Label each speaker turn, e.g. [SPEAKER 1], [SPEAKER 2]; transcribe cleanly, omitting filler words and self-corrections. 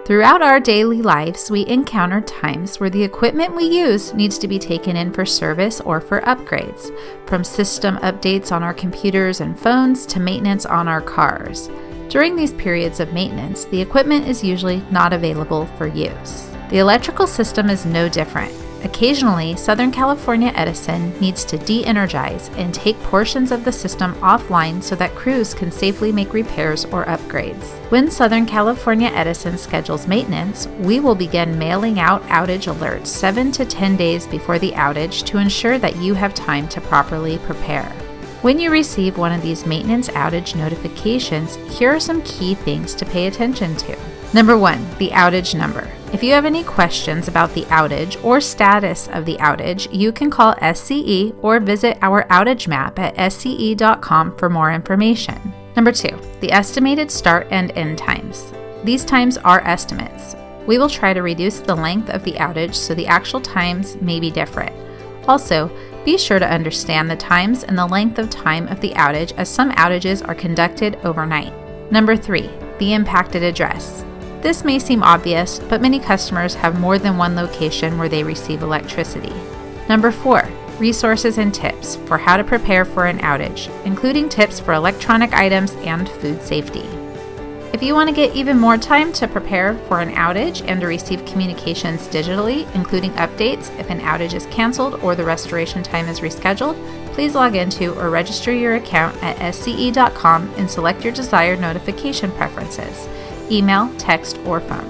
[SPEAKER 1] Throughout our daily lives, we encounter times where the equipment we use needs to be taken in for service or for upgrades, from system updates on our computers and phones to maintenance on our cars. During these periods of maintenance, the equipment is usually not available for use. The electrical system is no different. Occasionally, Southern California Edison needs to de-energize and take portions of the system offline so that crews can safely make repairs or upgrades. When Southern California Edison schedules maintenance, we will begin mailing out outage alerts 7 to 10 days before the outage to ensure that you have time to properly prepare. When you receive one of these maintenance outage notifications, here are some key things to pay attention to. Number 1, the outage number. If you have any questions about the outage or status of the outage, you can call SCE or visit our outage map at sce.com for more information. Number 2, the estimated start and end times. These times are estimates. We will try to reduce the length of the outage so the actual times may be different. Also, be sure to understand the times and the length of time of the outage, as some outages are conducted overnight. Number 3, the impacted address. This may seem obvious, but many customers have more than one location where they receive electricity. Number 4, resources and tips for how to prepare for an outage, including tips for electronic items and food safety. If you want to get even more time to prepare for an outage and to receive communications digitally, including updates if an outage is canceled or the restoration time is rescheduled, please log into or register your account at sce.com and select your desired notification preferences: email, text, or phone.